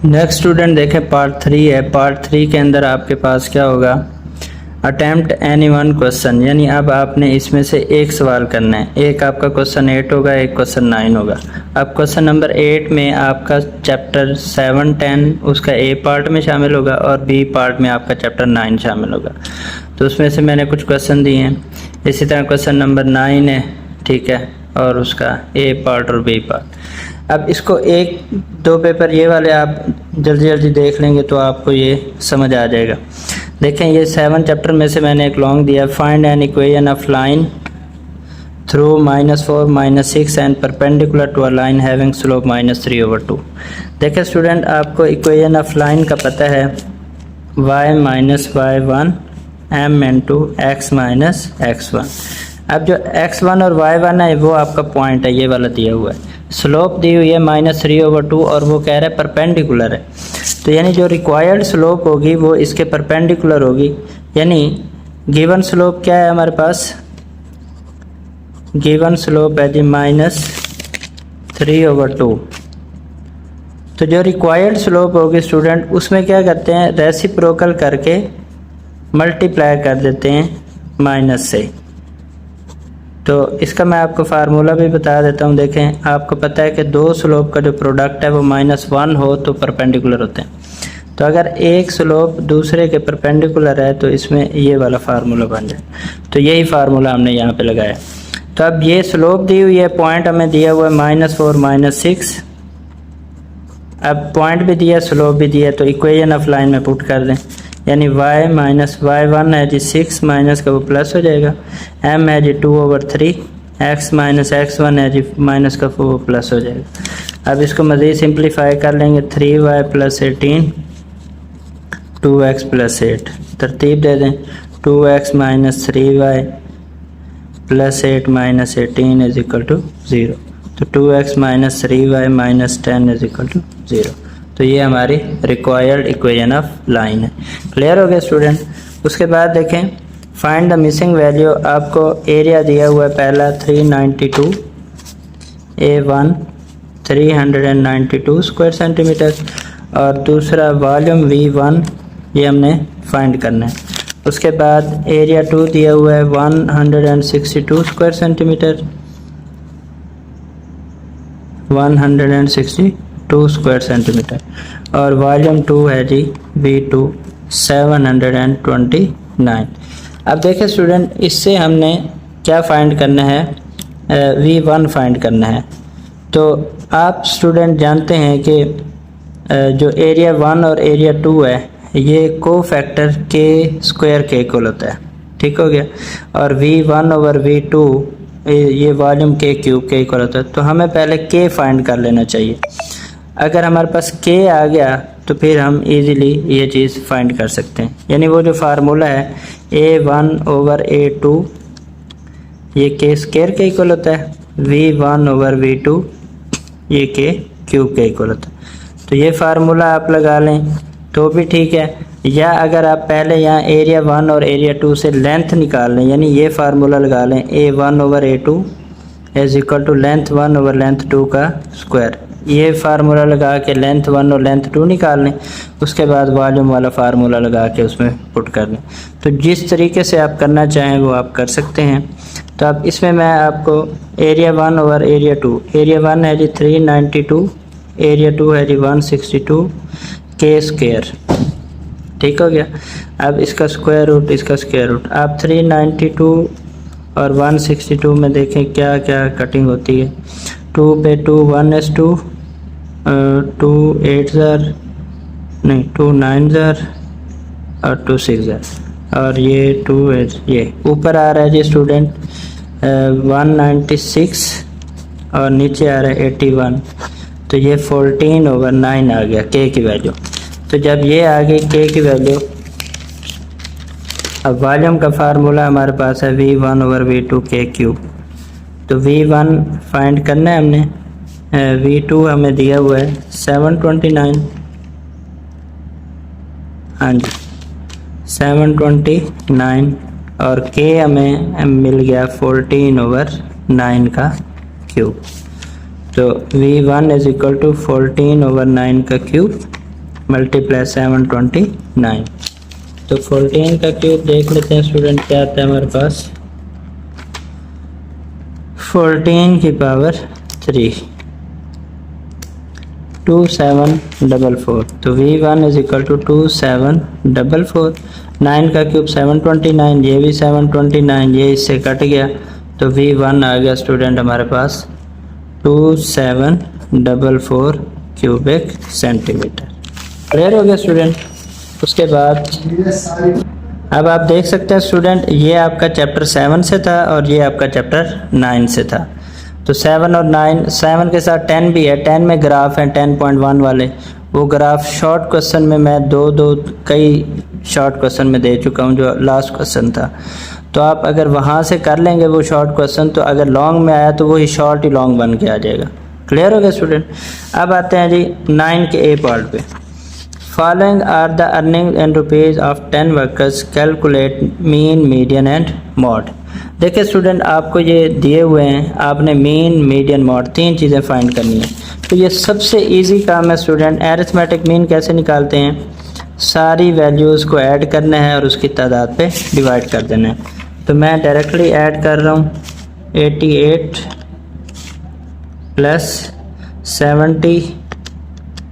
Next student देखें part 3 है। Part 3 के अंदर आपके पास क्या होगा, अटेम्प्ट एनी वन क्वेश्चन, यानी अब आपने इसमें से एक सवाल करना है। एक आपका क्वेश्चन 8 होगा, एक क्वेश्चन 9 होगा। अब क्वेश्चन नंबर 8 में आपका चैप्टर 7, 10 उसका ए पार्ट में शामिल होगा और बी पार्ट में आपका चैप्टर 9 शामिल होगा। तो उसमें से मैंने कुछ क्वेश्चन दिए हैं। इसी तरह क्वेश्चन नंबर 9 है, ठीक है, और उसका ए पार्ट और बी पार्ट। अब इसको एक दो पेपर ये वाले आप जल्दी जल्दी देख लेंगे तो आपको ये समझ आ जाएगा। देखें, ये 7 चैप्टर में से मैंने एक लॉन्ग दिया, find an equation of line through -4 -6 and perpendicular to a line having slope -3/2। देखें स्टूडेंट, आपको इक्वेशन ऑफ लाइन का पता है y - y1 m × x - x1। अब जो x1 और y1 है वो आपका पॉइंट है, ये वाला दिया हुआ है। स्लोप दी हुई है -3/2 और वो कह रहा है परपेंडिकुलर है। तो यानी जो रिक्वायर्ड स्लोप होगी वो इसके परपेंडिकुलर होगी। यानी गिवन स्लोप क्या है हमारे पास, गिवन स्लोप है जी -3/2। तो जो रिक्वायर्ड स्लोप होगी स्टूडेंट, उसमें क्या करते हैं, रेसिप्रोकल करके मल्टीप्लाई कर देते हैं माइनस से। तो इसका मैं आपको फार्मूला भी बता देता हूँ। देखें, आपको पता है कि दो स्लोप का जो प्रोडक्ट है वो -1 हो तो परपेंडिकुलर होते हैं। तो अगर एक स्लोप दूसरे के परपेंडिकुलर है तो इसमें ये वाला फार्मूला बन जाए। तो यही फार्मूला हमने यहाँ पे लगाया। तो अब ये स्लोप दी हुई है, पॉइंट हमें दिया हुआ है -4 -6। अब पॉइंट भी दिया, स्लोप भी दिया, तो इक्वेशन ऑफ लाइन में पुट कर दें। यानी y - y1 है जी 6 माइनस का वो प्लस हो जाएगा, m है जी 2/3, x - x1 है जी माइनस का वो प्लस हो जाएगा। अब इसको मज़ीद सिंप्लीफाई कर लेंगे, 3y + 18 2x + 8। तरतीब दे दें, 2x - 3y + 8 - 18 = 0। तो 2x - 3y - 10 = 0। तो ये हमारी रिक्वायर्ड इक्वेशन ऑफ लाइन है। क्लियर हो गया स्टूडेंट। उसके बाद देखें, फाइंड द मिसिंग वैल्यू। आपको एरिया दिया हुआ है, पहला 392 A1 392 स्क्वायर सेंटीमीटर और दूसरा वॉल्यूम V1, ये हमने फाइंड करना है। उसके बाद एरिया 2 दिया हुआ है 162 स्क्वायर सेंटीमीटर, 162 स्क्वायर सेंटीमीटर, और वॉल्यूम 2 है जी V2 729। अब देखें स्टूडेंट, इससे हमने क्या फाइंड करना है, V1 फाइंड करना है। तो आप स्टूडेंट जानते हैं कि जो एरिया 1 और एरिया 2 है ये को फैक्टर k² के इक्वल होता है, ठीक हो गया। और V1/V2 ये वॉल्यूम k³ के इक्वल होता है। तो हमें पहले k फाइंड कर लेना चाहिए। अगर हमारे पास k आ गया तो फिर हम इजीली ये चीज़ फाइंड कर सकते हैं। यानी वो जो फार्मूला है A1/A2 ये k² के इक्वल होता है, V1/V2 ये k³ के इक्वल होता है। तो ये फार्मूला आप लगा लें तो भी ठीक है, या अगर आप पहले यहाँ एरिया 1 और एरिया 2 से लेंथ निकाल लें, यानी ये फार्मूला लगा लें A1/A2 = लेंथ 1 लेंथ 2 का स्क्वायर। ये फार्मूला लगा के लेंथ 1 और लेंथ 2 निकाल लें। उसके बाद वॉल्यूम वाला फार्मूला लगा के उसमें पुट कर लें। तो जिस तरीके से आप करना चाहें वो आप कर सकते हैं। तो अब इसमें मैं आपको एरिया 1/एरिया 2, एरिया 1 है जी 392, एरिया 2 है जी 162 k², ठीक हो गया। अब इसका स्क्वायर रूट, इसका स्क्वायर रूट। आप 392 और 162 में देखें क्या क्या कटिंग होती है। 2 पे 2 1:2, 2 8 नहीं 2 9 और 2 6 और ये 2 है, ये ऊपर आ रहा है जी स्टूडेंट 196 और नीचे आ रहा है 81। तो ये 14/9 आ गया k की वैल्यू। तो जब ये आ गई k की वैल्यू, अब वॉल्यूम का फार्मूला हमारे पास है V1/V2 k³। तो V1 फाइंड करना है हमने, V2 हमें दिया हुआ है 729, हाँ जी 729, और k हमें मिल गया 14/9 का क्यूब। तो V1 = 14/9 का क्यूब मल्टीप्लाई 729। तो 14 का क्यूब देख लेते हैं स्टूडेंट क्या आता है हमारे पास। 14 की पावर 3 2744। तो V1 इज इक्वल टू 2744। 9 का क्यूब 729, ये भी 729, ये इससे कट गया तो V1 आ गया स्टूडेंट हमारे पास 2744 क्यूबिक सेंटीमीटर। क्लियर हो गया स्टूडेंट। उसके बाद अब आप देख सकते हैं स्टूडेंट, ये आपका चैप्टर 7 से था और ये आपका चैप्टर 9 से था। तो 7 और 9, 7 के साथ 10 भी है, 10 में ग्राफ हैं 10.1 वाले, वो ग्राफ शॉर्ट क्वेश्चन में मैं कई शॉर्ट क्वेश्चन में दे चुका हूँ जो लास्ट क्वेश्चन था। तो आप अगर वहाँ से कर लेंगे वो शॉर्ट क्वेश्चन, तो अगर लॉन्ग में आया तो वही शॉर्ट ही लॉन्ग बन के आ जाएगा। क्लियर हो गया स्टूडेंट। अब आते हैं जी 9 के ए पार्ट पे। Following are the earning in rupees of 10 workers, calculate mean, median and mode. देखिए स्टूडेंट, आपको ये दिए हुए हैं, आपने मीन, मीडियन, मॉड 3 चीज़ें फाइंड करनी है। तो ये सबसे इजी काम है स्टूडेंट। एरिथमेटिक मीन कैसे निकालते हैं, सारी वैल्यूज़ को ऐड करना है और उसकी तादाद पे डिवाइड कर देना है। तो मैं डायरेक्टली ऐड कर रहा हूँ 88 plus 70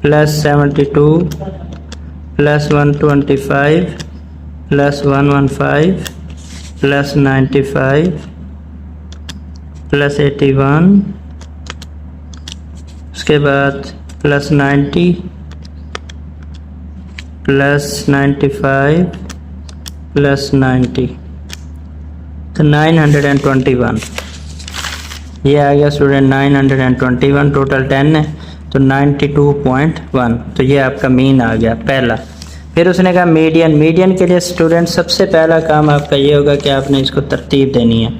plus 72 plus 125 plus 115 plus 95 plus 81, उसके बाद प्लस 90 प्लस 95 प्लस 90, तो 921। ये आ गया स्टूडेंट 921। टोटल 10 है तो 92.1। तो ये आपका मीन आ गया पहला। फिर उसने कहा मीडियन। मीडियन के लिए स्टूडेंट सबसे पहला काम आपका ये होगा कि आपने इसको तरतीब देनी है।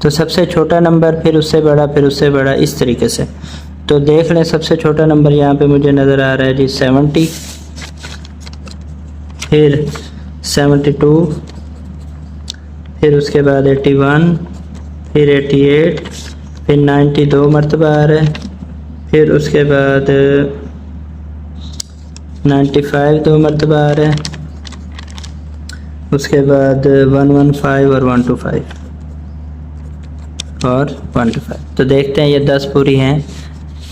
तो सबसे छोटा नंबर, फिर उससे बड़ा, फिर उससे बड़ा, इस तरीके से। तो देख लें, सबसे छोटा नंबर यहाँ पे मुझे नज़र आ रहा है जी 70, फिर 72, फिर उसके बाद 81, फिर 88, फिर 90 2 मरतबा आ रहा है, फिर उसके बाद 95 2 मरतबा आ रहा है, उसके बाद 115 और 125 और 125। तो देखते हैं ये 10 पूरी हैं।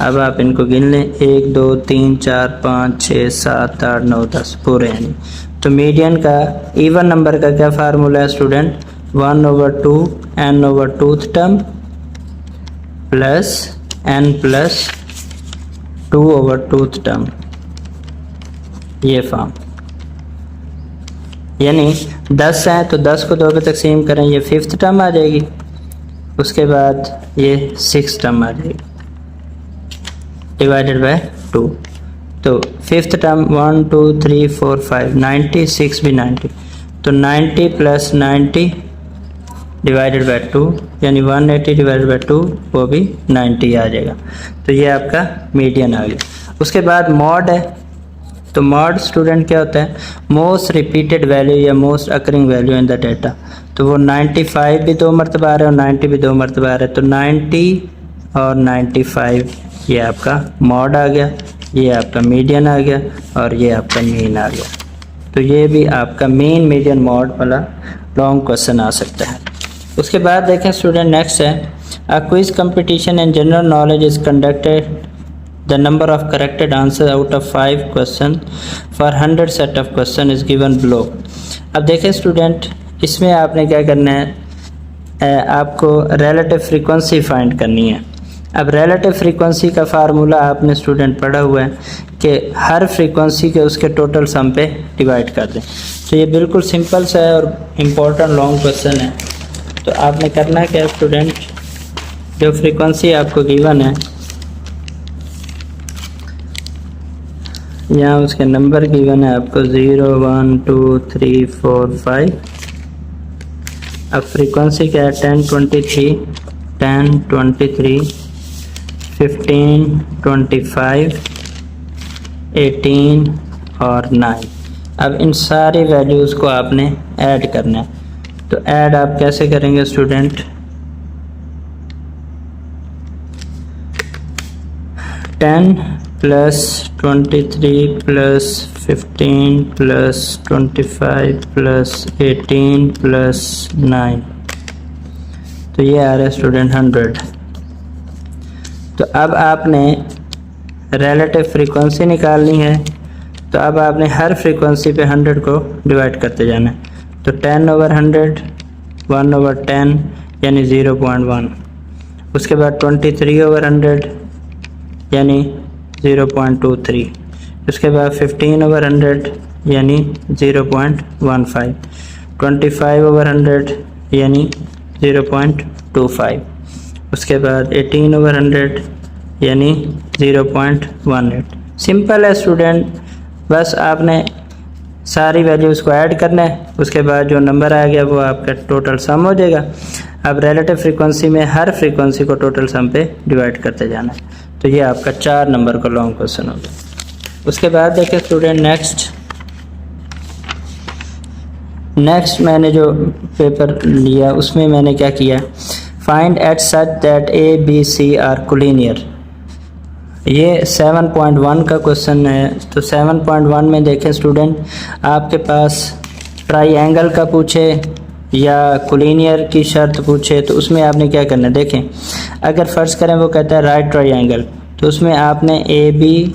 अब आप इनको गिन लें, 1 2 3 4 5 6 7 8 9 10 पूरे हैं। तो मीडियन का, इवन नंबर का क्या फार्मूला है student, 1/2 n/2th term plus n plus 2/2th term, ये फॉर्म। यानी 10 हैं तो 10 को 2 पे तकसीम करें, ये 5th टर्म आ जाएगी, उसके बाद ये 6th टर्म आ जाएगी डिवाइडेड बाय 2। तो 5th टर्म 1 2 3 4 5 90, 6 भी 90, तो 90 प्लस 90 डिवाइडेड बाय 2, यानी 180 डिवाइडेड बाय 2, वो भी 90 आ जाएगा। तो ये आपका मीडियन आ गया। उसके बाद मॉड है। तो मॉड स्टूडेंट क्या होता है, मोस्ट रिपीटेड वैल्यू या most occurring value in the data. तो वो 95 भी 2 मरतबा आ रहा है और 90 भी 2 मरतबा आ रहा है। तो 90 और 95 ये आपका मॉड आ गया, ये आपका मीडियन आ गया और ये आपका मीन आ गया। तो ये भी आपका मीन, मीडियन, मॉड वाला लॉन्ग क्वेश्चन आ सकता है। उसके बाद देखें स्टूडेंट, नेक्स्ट है a quiz competition in general knowledge is conducted, the number of corrected answer out of 5 question for 100 set of question is given below. अब देखें स्टूडेंट, इसमें आपने क्या करना है, आपको रिलेटिव फ्रीक्वेंसी फाइंड करनी है। अब रिलेटिव फ्रीक्वेंसी का फार्मूला आपने स्टूडेंट पढ़ा हुआ है कि हर फ्रीक्वेंसी के उसके टोटल सम पे डिवाइड कर दें। तो ये बिल्कुल सिंपल सा है और इम्पोर्टेंट लॉन्ग क्वेश्चन है। तो आपने करना क्या स्टूडेंट, जो फ्रीक्वेंसी आपको गिवन है, यहाँ उसके नंबर गिवन है आपको 0 1 2 3 4 5। अब फ्रीक्वेंसी क्या है, 10 23 10 23 15 25 18 और 9। अब इन सारी वैल्यूज़ को आपने ऐड करना है। तो ऐड आप कैसे करेंगे student, 10 plus 23 plus 15 plus 25 plus 18 plus 9, तो ये आ रहा है स्टूडेंट 100। तो अब आपने रिलेटिव फ्रीक्वेंसी निकालनी है, तो अब आपने हर फ्रीक्वेंसी पे 100 को डिवाइड करते जाना है। तो 10/100 1/10 यानी 0.1, उसके बाद 23/100 यानी 0.23, उसके बाद 15/100 यानी 0.15, 25/100 यानी 0.25, उसके बाद 18/100 यानी 0.18। सिंपल है स्टूडेंट, बस आपने सारी वैल्यूज़ को ऐड करना है, उसके बाद जो नंबर आ गया वो आपका टोटल सम हो जाएगा। अब रिलेटिव फ्रीक्वेंसी में हर फ्रीक्वेंसी को टोटल सम पे डिवाइड करते जाना है। तो ये आपका 4 नंबर का लॉन्ग क्वेश्चन हो गया। उसके बाद देखिए स्टूडेंट नेक्स्ट मैंने जो पेपर लिया उसमें मैंने क्या किया, find at such that A B C are collinear. ये 7.1 का क्वेश्चन है। तो 7.1 में देखें स्टूडेंट, आपके पास ट्राइएंगल का पूछे या कोलिनियर की शर्त पूछे तो उसमें आपने क्या करना है। देखें, अगर फ़र्ज़ करें वो कहता है राइट ट्राइएंगल, तो उसमें आपने A B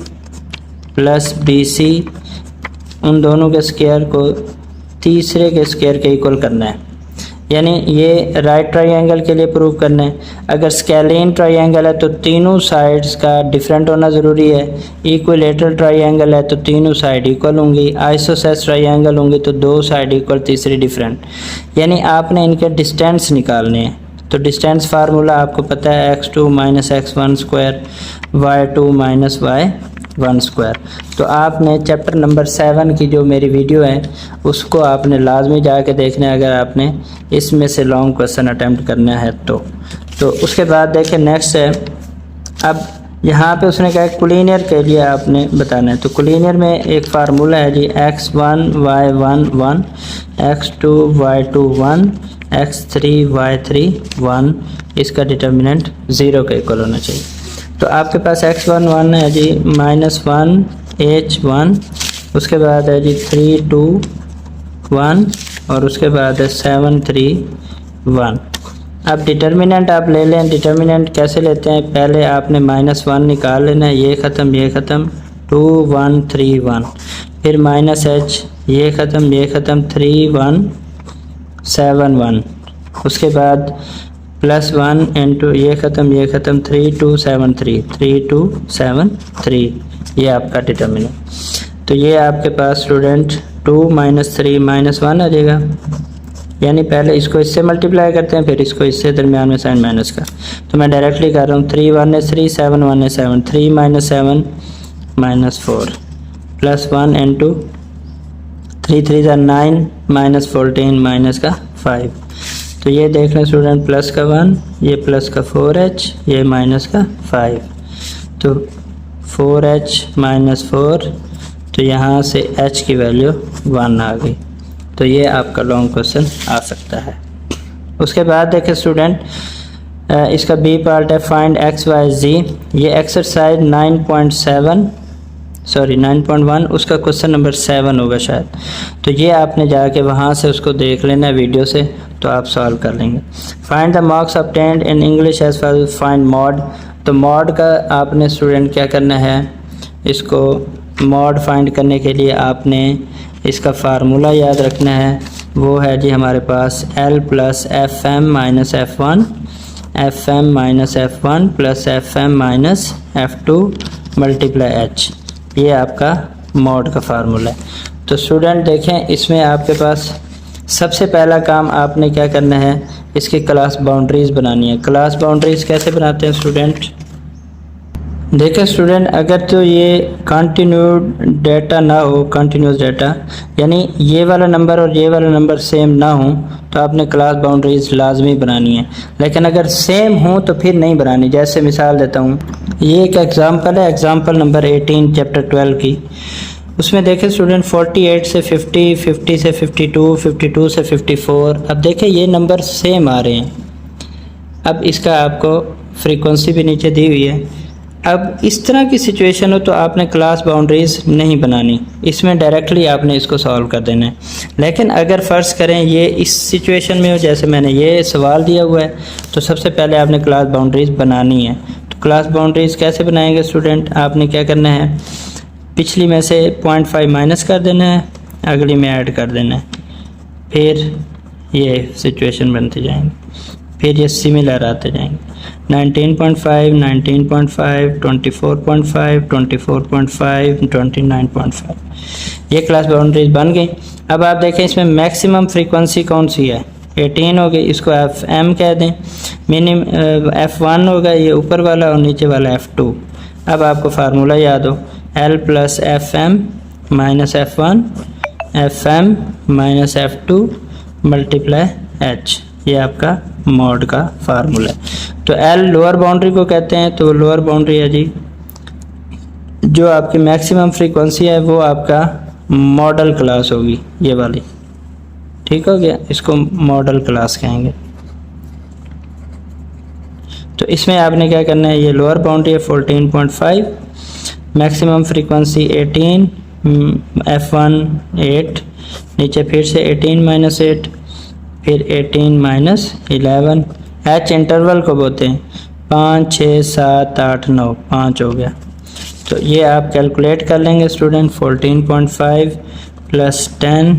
plus B C उन दोनों के स्क्वायर को तीसरे के स्क्वायर के इक्वल करना है, यानी ये राइट ट्राइएंगल के लिए प्रूव करना है। अगर स्केलिन ट्राइएंगल है तो तीनों साइड्स का डिफरेंट होना ज़रूरी है। इक्विलेटरल ट्राइएंगल है तो तीनों साइड इक्वल होंगी। आइसोसेलेस ट्राइएंगल होंगे तो 2 साइड इक्वल, तीसरी डिफरेंट। यानी आपने इनके डिस्टेंस निकालने हैं। तो डिस्टेंस फार्मूला आपको पता है, x2 - x1 square y2 - y1 square. तो आपने चैप्टर नंबर 7 की जो मेरी वीडियो है उसको आपने लाजमी जाके देखना है, अगर आपने इसमें से लॉन्ग क्वेश्चन अटेम्प्ट करना है तो उसके बाद देखें नेक्स्ट है। अब यहाँ पे उसने कहा कोलिनियर के लिए आपने बताना है। तो कोलिनियर में एक फार्मूला है जी, x1 y1 1, x2 y2 1, x3 y3 1, इसका डिटर्मिनेंट 0 के इक्वल होना चाहिए। तो आपके पास x1 1 है जी -1 h1, उसके बाद है जी 3 2 1 और उसके बाद है 7 3 1। अब डिटर्मिनेंट आप ले लें। डिटर्मिनेंट कैसे लेते हैं, पहले आपने -1 निकाल लेना है, ये ख़त्म 2 1 3 1, फिर -h, ये ख़त्म 3 1 7 1, उसके बाद +1 इंटू ये ख़त्म 3 2 7 3 3 2 7 3, ये आपका डिटर्मिनेंट। तो ये आपके पास स्टूडेंट 2 - 3 -1 आ जाएगा, यानी पहले इसको इससे मल्टीप्लाई करते हैं फिर इसको इससे, दरमियान में साइन माइनस का। तो मैं डायरेक्टली कर रहा हूँ, 3 1 है 3, 7 1 है 7, 3 - 7 -4, +1 इंटू 3 3 9 -14 -5। तो ये देख लें स्टूडेंट, प्लस का 1, ये प्लस का 4h, ये माइनस का 5। तो 4h - 4, तो यहाँ से h की वैल्यू 1 आ गई। तो ये आपका लॉन्ग क्वेश्चन आ सकता है। उसके बाद देखें स्टूडेंट, इसका बी पार्ट है फाइंड x y z। ये एक्सरसाइज 9.1 उसका क्वेश्चन नंबर 7 होगा शायद। तो ये आपने जाके वहाँ से उसको देख लेना है वीडियो से, तो आप सॉल्व कर लेंगे। Find the marks obtained in English as find mode. तो मॉड का आपने स्टूडेंट क्या करना है, इसको मॉड फाइंड करने के लिए आपने इसका फार्मूला याद रखना है। वो है जी हमारे पास L + FM - F1 + FM - F2 × H। ये आपका मॉड का फार्मूला है। तो स्टूडेंट देखें, इसमें आपके पास सबसे पहला काम आपने क्या करना है, इसकी क्लास बाउंड्रीज़ बनानी है। क्लास बाउंड्रीज़ कैसे बनाते हैं स्टूडेंट, देखें स्टूडेंट, अगर तो ये कंटिन्यूस डाटा यानी ये वाला नंबर और ये वाला नंबर सेम ना हो तो आपने क्लास बाउंड्रीज़ लाजमी बनानी है। लेकिन अगर सेम हो तो फिर नहीं बनानी। जैसे मिसाल देता हूँ, ये एक एग्ज़ाम्पल है, एग्ज़ाम्पल नंबर 18 चैप्टर 12 की। उसमें देखें स्टूडेंट 48 से 50, 50 से 52, 52 से 54। अब देखें ये नंबर सेम आ रहे हैं। अब इसका आपको फ्रीक्वेंसी भी नीचे दी हुई है, अब इस तरह की सिचुएशन हो तो आपने क्लास बाउंड्रीज नहीं बनानी, इसमें डायरेक्टली आपने इसको सॉल्व कर देना है। लेकिन अगर फ़र्ज़ करें ये इस सिचुएशन में हो, जैसे मैंने ये सवाल दिया हुआ है, तो सबसे पहले आपने क्लास बाउंड्रीज बनानी है। तो क्लास बाउंड्रीज कैसे बनाएंगे स्टूडेंट? आपने क्या करना है, पिछली में से 0.5 माइनस कर देना है, अगली में ऐड कर देना है, फिर ये सिचुएशन बनते जाएंगे, फिर ये सिमिलर आते जाएंगे। 19.5, 19.5, 24.5, 24.5, 29.5, ये क्लास बाउंड्रीज बन गई। अब आप देखें इसमें मैक्सिमम फ्रीक्वेंसी कौन सी है? 18 हो गई, इसको FM कह दें। मिनिमम F1 होगा, ये ऊपर वाला, और नीचे वाला F2। अब आपको फार्मूला याद हो, L + FM - F1 FM - F2 × H, ये आपका मॉड का फार्मूला है। तो L लोअर बाउंड्री को कहते हैं, तो लोअर बाउंड्री है जी जो आपकी मैक्सिमम फ्रीक्वेंसी है वो आपका मॉडल क्लास होगी, ये वाली, ठीक हो गया, इसको मॉडल क्लास कहेंगे। तो इसमें आपने क्या करना है, ये लोअर बाउंड्री है 14.5, मैक्सिमम फ्रीक्वेंसी 18, F1 8, नीचे फिर से 18 - 8, फिर 18 - 11, H इंटरवल को बोलते हैं, 5 6 7 8 9, 5 हो गया। तो ये आप कैलकुलेट कर लेंगे स्टूडेंट, 14.5 + 10,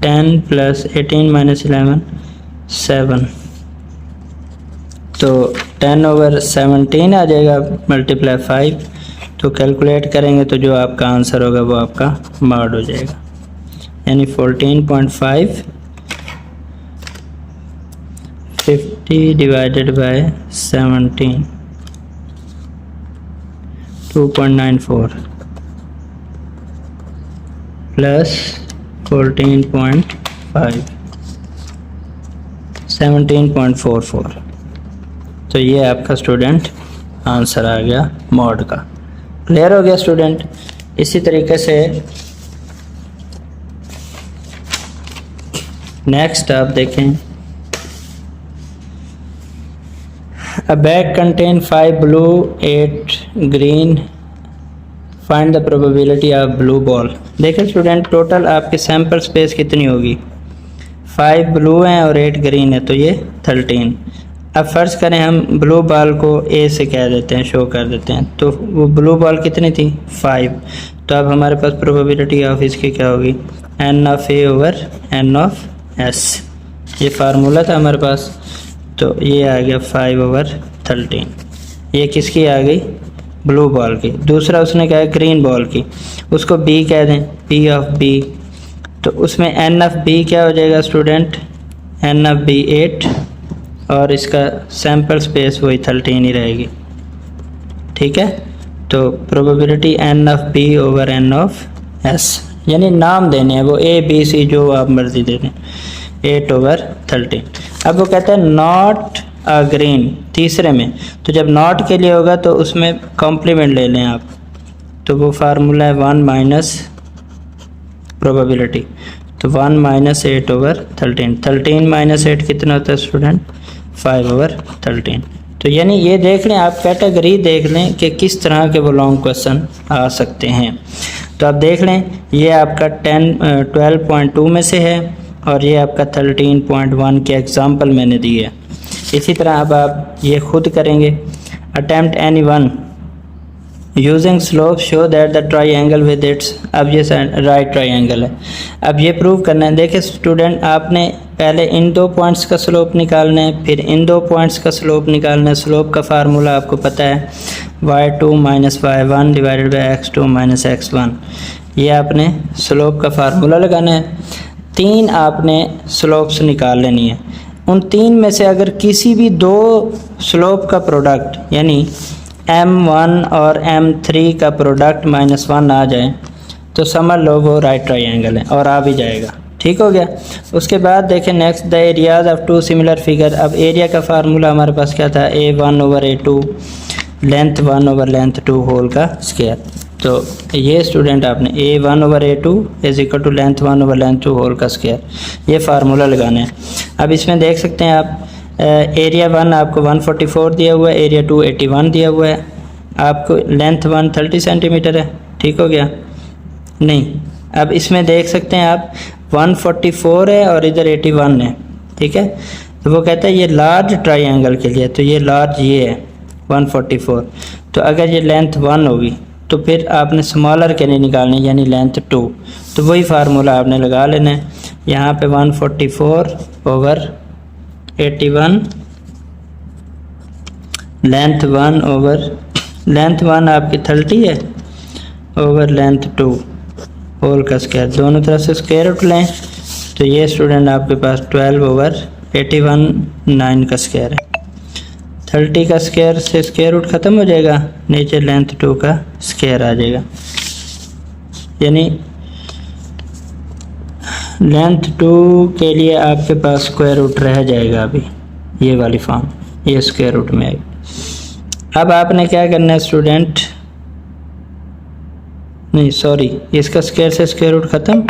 10 + 18 - 11, 7, तो 10/17 आ जाएगा × 5। तो कैलकुलेट करेंगे तो जो आपका आंसर होगा वो आपका मॉड हो जाएगा, यानी 14.5 50 / 17, 2.94 प्लस 14.5 17.44। तो ये आपका स्टूडेंट आंसर आ गया मॉड का। क्लियर हो गया स्टूडेंट? इसी तरीके से नेक्स्ट आप देखें, A bag contains 5 blue, 8 green. Find the probability of blue ball. देखें स्टूडेंट, टोटल आपकी सैंपल स्पेस कितनी होगी? 5 ब्लू हैं और 8 ग्रीन है, तो ये 13। अब फ़र्ज़ करें हम ब्लू बॉल को A से कह देते हैं, शो कर देते हैं, तो वो ब्लू बॉल कितनी थी? 5। तो अब हमारे पास प्रोबेबिलिटी ऑफ इसकी क्या होगी? N(a/N)(s). ये फार्मूला था हमारे पास, तो ये आ गया 5/13। ये किसकी आ गई? ब्लू बॉल की। दूसरा उसने कहा ग्रीन बॉल की, उसको B कह दें, P(b). तो उसमें N(b) क्या हो जाएगा स्टूडेंट? N(b) 8, और इसका सैंपल स्पेस वही 13 ही रहेगी, ठीक है। तो प्रोबेबिलिटी N(b/N)(s), यानी नाम देने हैं वो A B C जो आप मर्जी दे दें, 8/13। अब वो कहता है नॉट अ ग्रीन, तीसरे में, तो जब नॉट के लिए होगा तो उसमें कॉम्प्लीमेंट ले लें आप, तो वो फार्मूला है 1 - प्रोबेबिलिटी, तो 1 - 8/13। 13 - 8 कितना होता है स्टूडेंट? 5/13। तो यानी ये देख लें आप, कैटेगरी देख लें कि किस तरह के वो लॉन्ग क्वेश्चन आ सकते हैं। तो आप देख लें, ये आपका 12.2 में से है, और ये आपका 13.1 के एग्जाम्पल मैंने दी है। इसी तरह अब आप ये खुद करेंगे। Attempt any one using slope show that the triangle with its, अब ये राइट ट्राइंगल है। अब ये प्रूव करना है। देखिए स्टूडेंट, आपने पहले इन 2 पॉइंट्स का स्लोप निकालना है, फिर इन 2 पॉइंट्स का स्लोप निकालना है। स्लोप का फार्मूला आपको पता है, y2 - y1 / x2 - x1। ये आपने स्लोप का फार्मूला लगाना है। 3 आपने स्लोप्स निकाल लेनी है। उन 3 में से अगर किसी भी 2 स्लोप का प्रोडक्ट, यानी M1 और M3 का प्रोडक्ट -1 आ जाए, तो समझ लो वो राइट ट्राइंगल है, और आ भी जाएगा, ठीक हो गया। उसके बाद देखें next, the areas of 2 similar figure. अब एरिया का फार्मूला हमारे पास क्या था? A1/A2 लेंथ 1/लेंथ 2 होल का स्क्वायर। तो ये स्टूडेंट आपने A1/A2 = लेंथ 1/लेंथ 2 होल का स्क्वायर, ये फार्मूला लगाना है। अब इसमें देख सकते हैं आप, एरिया 1 आपको 144 दिया हुआ है, एरिया 2 81 दिया हुआ है, आपको लेंथ 130 सेंटीमीटर है, ठीक हो गया। नहीं, अब इसमें देख सकते हैं आप 144 है और इधर 81 है, ठीक है। तो वो कहता है ये लार्ज ट्राइंगल के लिए, तो ये लार्ज ये है 144। तो अगर ये लेंथ 1 होगी तो फिर आपने स्मॉलर के लिए निकालनी है, यानी लेंथ 2। तो वही फार्मूला आपने लगा लेना है। यहाँ पे 144/81 लेंथ 1 आपकी 30 है ओवर लेंथ 2 होल का स्क्वायर, दोनों तरफ से स्क्वायर रूट लें। तो ये स्टूडेंट आपके पास 12/81 9 का स्क्वायर है। 30 का स्क्वायर से स्क्वायर रूट ख़त्म हो जाएगा, नीचे लेंथ 2 का स्क्वायर आ जाएगा, यानी लेंथ 2 के लिए आपके पास स्क्वायर रूट रह जाएगा अभी, ये वाली फॉर्म, ये स्क्वायर रूट में आएगी। अब आपने क्या करना है स्टूडेंट, नहीं सॉरी, इसका स्क्वायर से स्क्वायर रूट ख़त्म,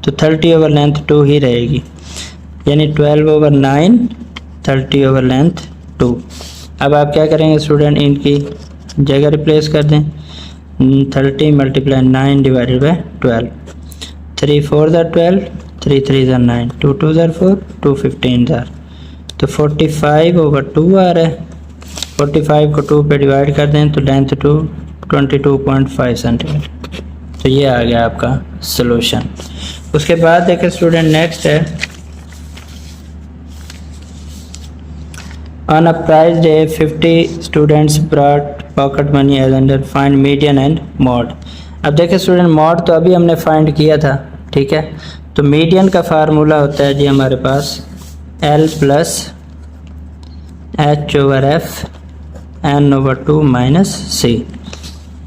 तो 30 ओवर लेंथ 2 ही रहेगी, यानी 12/9 30 ओवर लेंथ 2। अब आप क्या करेंगे स्टूडेंट, इनकी जगह रिप्लेस कर दें। 30 × 9 / 12, 3 4 12, 3 3 9, 2 2 4, 2 15 तो 45/2 आ रहा है। 45 को 2 पे डिवाइड कर दें तो लेंथ 2 22.5 सेंटीमीटर। तो ये आ गया आपका सॉल्यूशन। उसके बाद देखें स्टूडेंट, नेक्स्ट है On a prize day, 50 students brought pocket money as under find median and mode। अब देखिए स्टूडेंट, मॉड तो अभी हमने फाइंड किया था, ठीक है। तो मीडियन का फार्मूला होता है जी हमारे पास L + H/F N/2 - C,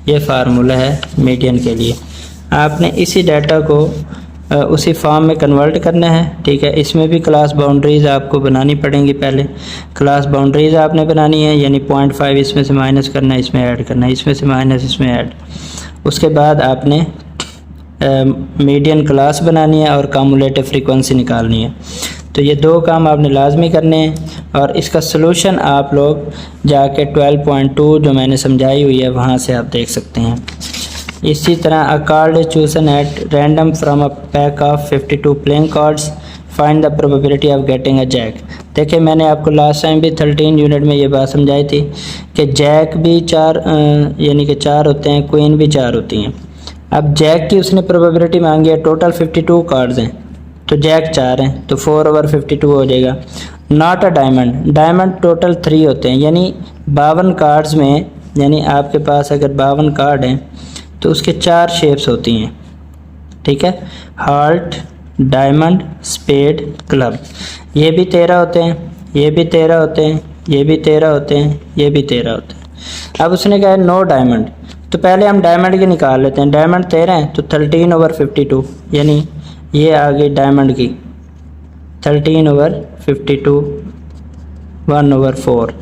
ये फार्मूला है मीडियन के लिए। आपने इसी डाटा को उसी फॉर्म में कन्वर्ट करना है, ठीक है। इसमें भी क्लास बाउंड्रीज़ आपको बनानी पड़ेंगी। पहले क्लास बाउंड्रीज़ आपने बनानी है, यानी 0.5 इसमें से माइनस करना है, इसमें ऐड करना है, इसमें से माइनस, इसमें ऐड। उसके बाद आपने मीडियन क्लास बनानी है और कम्युलेटिव फ्रीक्वेंसी निकालनी है। तो ये दो काम आपने लाजमी करने हैं, और इसका सलूशन आप लोग जाके 12.2 जो मैंने समझाई हुई है वहाँ से आप देख सकते हैं। इसी तरह a card is chosen at random from a pack of 52 playing cards, find the probability of getting a jack. देखिए मैंने आपको लास्ट टाइम भी 13 यूनिट में ये बात समझाई थी कि जैक भी 4 यानी कि 4 होते हैं, क्वीन भी 4 होती हैं। अब जैक की उसने प्रोबेबिलिटी मांगी है, टोटल 52 कार्ड्स हैं तो जैक 4 हैं, तो 4/52 हो जाएगा। Not a diamond, diamond total 3 होते हैं, यानी 52 कार्ड्स में, यानी आपके पास अगर 52 कार्ड हैं तो उसके 4 शेप्स होती हैं, ठीक है। Heart, diamond, spade, club. ये भी 13 होते हैं, ये भी 13 होते हैं, ये भी 13 होते हैं, ये भी 13 होते हैं। अब उसने कहा नो डायमंड, तो पहले हम डायमंड की निकाल लेते हैं। डायमंड 13 है तो 13/52, यानी ये आ गई डायमंड की 13/52 1/4।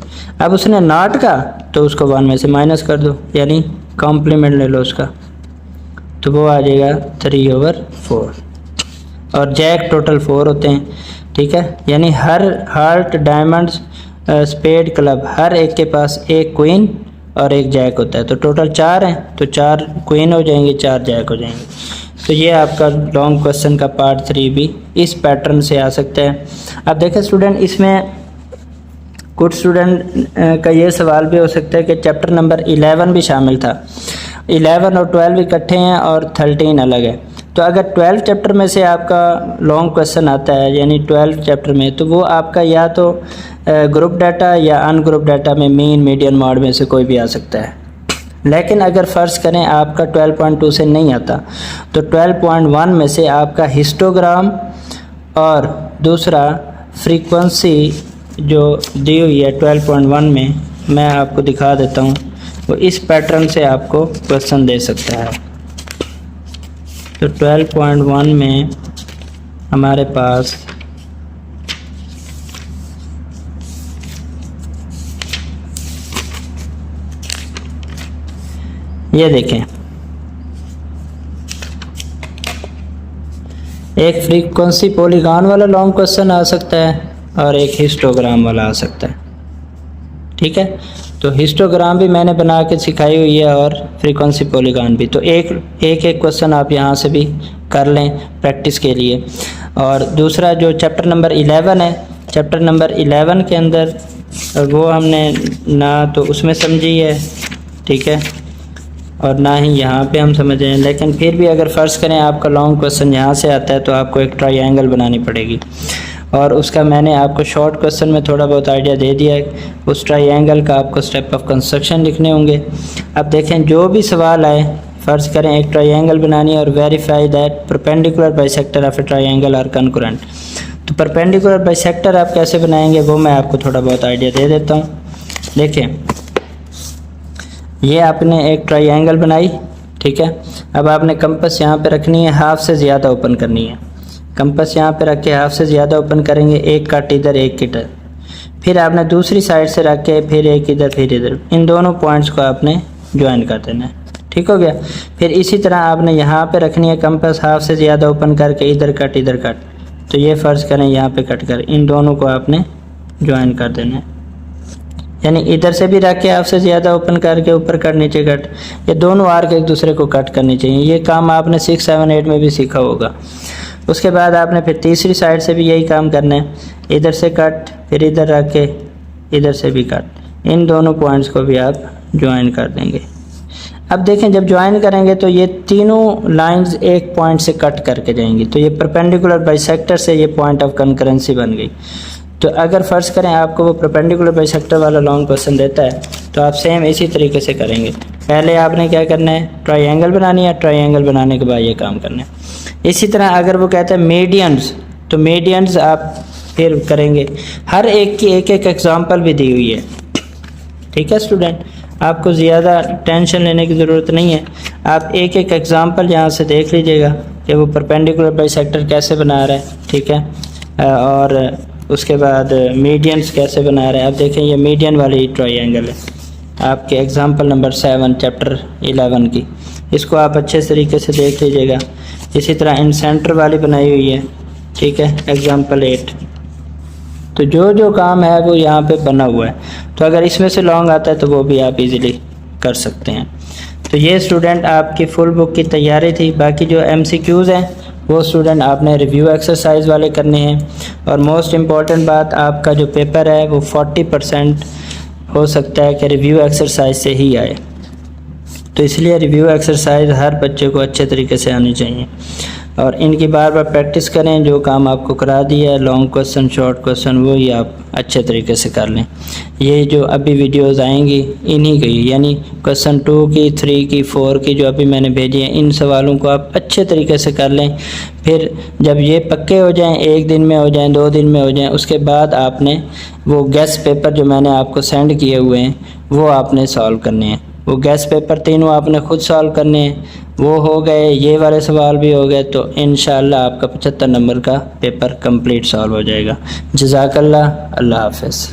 अब उसने नॉट का, तो उसको 1 में से माइनस कर दो, यानी कॉम्प्लीमेंट ले लो उसका, तो वो आ जाएगा 3/4। और जैक टोटल 4 होते हैं, ठीक है। यानी हर हार्ट, डायमंड, स्पेड, क्लब, हर एक के पास एक क्वीन और एक जैक होता है। तो टोटल 4 हैं, तो 4 क्वीन हो जाएंगे, 4 जैक हो जाएंगे। तो ये आपका लॉन्ग क्वेश्चन का पार्ट 3 भी इस पैटर्न से आ सकता है। अब देखें स्टूडेंट, इसमें कुछ स्टूडेंट का ये सवाल भी हो सकता है कि चैप्टर नंबर 11 भी शामिल था। 11 और 12 इकट्ठे हैं और 13 अलग है। तो अगर 12 चैप्टर में से आपका लॉन्ग क्वेश्चन आता है, यानी 12 चैप्टर में, तो वो आपका या तो ग्रुप डाटा या अनग्रुप डाटा में मीन, मीडियन, मॉड में से कोई भी आ सकता है। लेकिन अगर फ़र्ज़ करें आपका 12.2 से नहीं आता, तो 12.1 में से आपका हिस्टोग्राम और दूसरा फ्रीक्वेंसी जो दी हुई है 12.1 में, मैं आपको दिखा देता हूँ, वो इस पैटर्न से आपको क्वेश्चन दे सकता है। तो 12.1 में हमारे पास ये देखें, एक फ्रीक्वेंसी पॉलीगॉन वाला लॉन्ग क्वेश्चन आ सकता है और एक हिस्टोग्राम वाला आ सकता है, ठीक है। तो हिस्टोग्राम भी मैंने बना के सिखाई हुई है और फ्रीक्वेंसी पॉलीगॉन भी। तो एक क्वेश्चन आप यहाँ से भी कर लें प्रैक्टिस के लिए। और दूसरा जो चैप्टर नंबर 11 है, चैप्टर नंबर 11 के अंदर वो हमने ना तो उसमें समझी है, ठीक है, और ना ही यहाँ पे हम समझ रहे हैं। लेकिन फिर भी अगर फ़र्ज़ करें आपका लॉन्ग क्वेश्चन यहाँ से आता है तो आपको एक ट्रायंगल बनानी पड़ेगी, और उसका मैंने आपको शॉर्ट क्वेश्चन में थोड़ा बहुत आइडिया दे दिया है। उस ट्रायंगल का आपको स्टेप ऑफ कंस्ट्रक्शन लिखने होंगे। अब देखें जो भी सवाल आए, फ़र्ज़ करें एक ट्रायंगल बनानी है और verify that perpendicular bisector of a triangle are concurrent. तो परपेंडिकुलर बाइसेक्टर आप कैसे बनाएंगे वो मैं आपको थोड़ा बहुत आइडिया दे देता हूँ। देखें, ये आपने एक ट्रायंगल बनाई, ठीक है। अब आपने कंपास यहाँ पे रखनी है, हाफ से ज़्यादा ओपन करनी है। कंपास यहाँ पे रख के हाफ से ज़्यादा ओपन करेंगे, एक कट इधर एक इधर, फिर आपने दूसरी साइड से रख के फिर एक इधर फिर इधर, इन दोनों पॉइंट्स को आपने ज्वाइन कर देना है, ठीक हो गया। फिर इसी तरह आपने यहाँ पे रखनी है कंपास, हाफ से ज़्यादा ओपन करके इधर कट, तो ये फ़र्ज़ करें यहाँ पे कट कर, इन दोनों को आपने ज्वाइन कर देना है। यानी इधर से भी रख के हाफ से ज़्यादा ओपन करके ऊपर कट नीचे कट, ये दोनों आर्क एक दूसरे को कट करनी चाहिए। ये काम आपने 6, 7, 8 में भी सीखा होगा। उसके बाद आपने फिर तीसरी साइड से भी यही काम करना है, इधर से कट फिर इधर रख के इधर से भी कट, इन दोनों पॉइंट्स को भी आप ज्वाइन कर देंगे। अब देखें, जब ज्वाइन करेंगे तो ये तीनों लाइंस एक पॉइंट से कट करके जाएंगी, तो ये परपेंडिकुलर बाइसेक्टर से ये पॉइंट ऑफ कंकरेंसी बन गई। तो अगर फ़र्ज़ करें आपको वो परपेंडिकुलर बाइसेक्टर वाला लॉन्ग क्वेश्चन देता है तो आप सेम इसी तरीके से करेंगे। पहले आपने क्या करना है, ट्रायंगल बनानी है, ट्रायंगल बनाने के बाद ये काम करना है। इसी तरह अगर वो कहता है मीडियंस, तो मीडियंस आप फिर करेंगे। हर एक की एक एग्जाम्पल भी दी हुई है, ठीक है स्टूडेंट, आपको ज़्यादा टेंशन लेने की ज़रूरत नहीं है। आप एक एग्जाम्पल यहाँ से देख लीजिएगा कि वो परपेंडिकुलर बाइसेक्टर कैसे बना रहा है, ठीक है, और उसके बाद मीडियंस कैसे बना रहा है। अब देखें, ये मीडियन वाली ट्रायंगल है आपके एग्जाम्पल नंबर 7 चैप्टर 11 की, इसको आप अच्छे तरीके से देख लीजिएगा। इसी तरह इन सेंटर वाली बनाई हुई है, ठीक है, एग्जाम्पल 8। तो जो काम है वो यहाँ पे बना हुआ है, तो अगर इसमें से लॉन्ग आता है तो वो भी आप इजीली कर सकते हैं। तो ये स्टूडेंट आपकी फुल बुक की तैयारी थी। बाकी जो MCQs हैं वो स्टूडेंट आपने रिव्यू एक्सरसाइज वाले करने हैं, और मोस्ट इम्पॉर्टेंट बात, आपका जो पेपर है वो 40% हो सकता है कि रिव्यू एक्सरसाइज से ही आए। तो इसलिए रिव्यू एक्सरसाइज हर बच्चे को अच्छे तरीके से आनी चाहिए, और इनकी बार बार प्रैक्टिस करें। जो काम आपको करा दिया है, लॉन्ग क्वेश्चन, शॉर्ट क्वेश्चन, वो ही आप अच्छे तरीके से कर लें। ये जो अभी वीडियोस आएंगी इन्हीं की, यानी क्वेश्चन 2 की, 3 की, 4 की जो अभी मैंने भेजी है, इन सवालों को आप अच्छे तरीके से कर लें। फिर जब ये पक्के हो जाएं, 1 दिन में हो जाएं, 2 दिन में हो जाएं, उसके बाद आपने वो गेस पेपर जो मैंने आपको सेंड किए हुए हैं वो आपने सॉल्व करने हैं। वो गेस पेपर तीनों आपने खुद सॉल्व करने हैं। वो हो गए, ये वाले सवाल भी हो गए, तो इंशाअल्लाह आपका 75 नंबर का पेपर कंप्लीट सॉल्व हो जाएगा। जज़ाकल्लाह, अल्लाह हाफ़िज़।